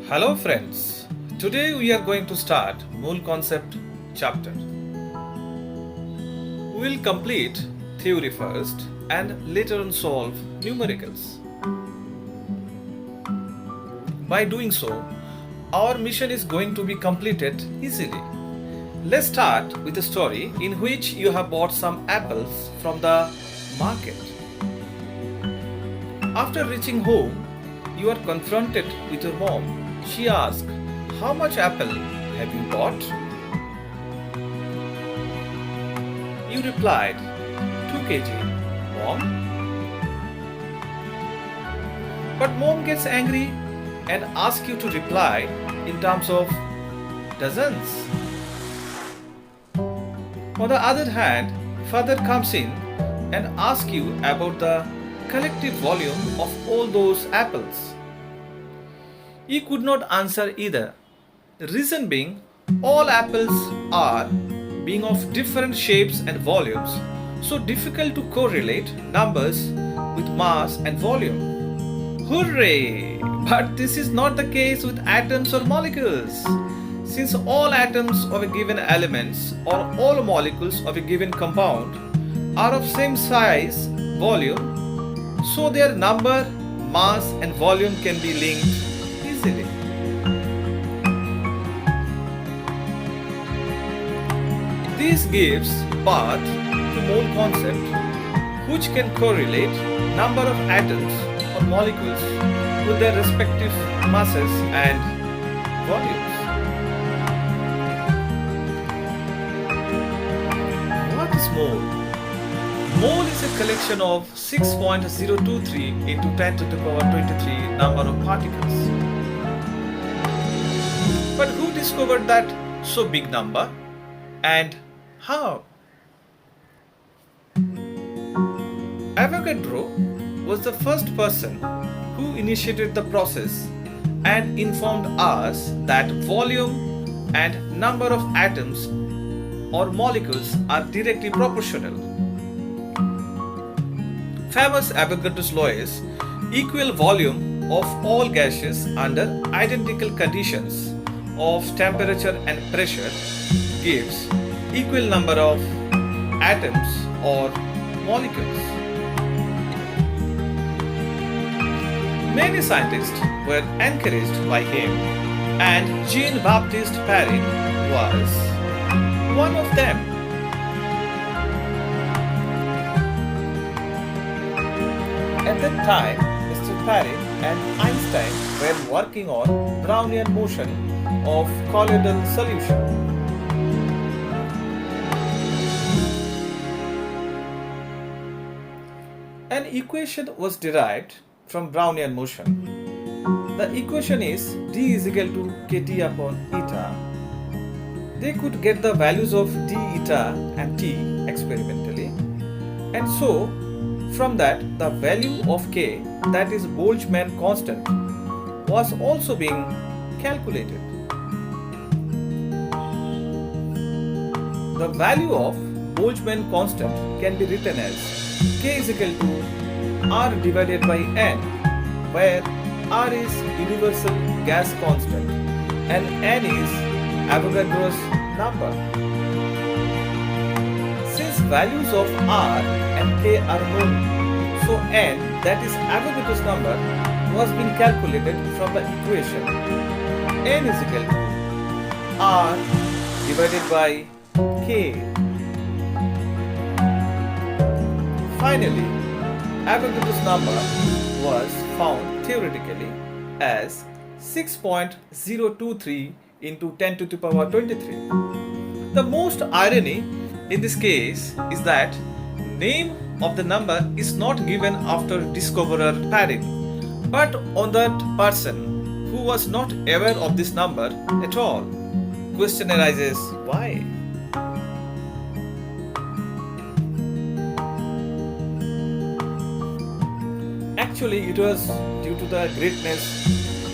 Hello friends, today we are going to start Mool Concept chapter. We will complete theory first and later on solve numericals. By doing so, our mission is going to be completed easily. Let's start with a story in which you have bought some apples from the market. After reaching home, you are confronted with your mom. She asks, "How much apple have you bought?" You replied, 2 kg, Mom. But mom gets angry and asks you to reply in terms of dozens. On the other hand, father comes in and asks you about the collective volume of all those apples. You could not answer either. Reason being, all apples are being of different shapes and volumes, so difficult to correlate numbers with mass and volume. Hooray! But this is not the case with atoms or molecules. Since all atoms of a given element or all molecules of a given compound are of same size, volume, so their number, mass and volume can be linked easily. This gives birth to mole concept, which can correlate number of atoms or molecules with their respective masses and volumes. What is mole? Mole is a collection of 6.023 into 10 to the power 23 number of particles. But who discovered that so big number and how? Avogadro was the first person who initiated the process and informed us that volume and number of atoms or molecules are directly proportional. Famous Avogadro's law is equal volume of all gases under identical conditions of temperature and pressure gives equal number of atoms or molecules. Many scientists were encouraged by him, and Jean-Baptiste Paris was one of them. At that time, Mr. Paris and Einstein were working on Brownian motion of colloidal solution. An equation was derived from Brownian motion. The equation is d is equal to kt upon eta. They could get the values of d, eta and t experimentally, and so from that the value of k, that is Boltzmann constant, was also being calculated. The value of Boltzmann constant can be written as k is equal to r divided by n, where r is universal gas constant and n is Avogadro's number. Since values of r and k are known, so n, that is Avogadro's number, was being calculated from the equation n is equal to r divided by k. Finally, Avogadro's number was found theoretically as 6.023 into 10 to the power 23. The most irony in this case is that name of the number is not given after discoverer Paris, but on that person who was not aware of this number at all. Question arises, why? Actually, it was due to the greatness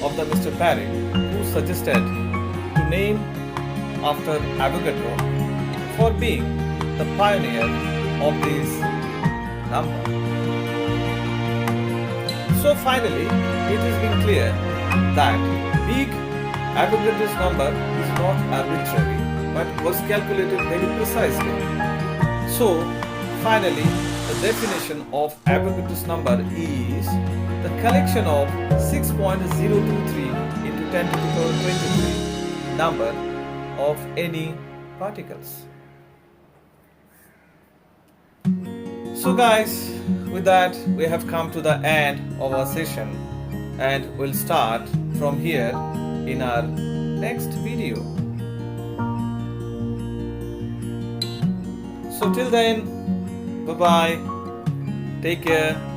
of the Mr. Paris, who suggested to name after Avogadro for being the pioneer of this number. So finally, it has been clear that big Avogadro's number is not arbitrary but was calculated very precisely. So, finally, the definition of Avogadro's number is the collection of 6.023 into 10 to the power 23 number of any particles. So guys, with that we have come to the end of our session and we'll start from here in our next video. So till then, bye bye, take care.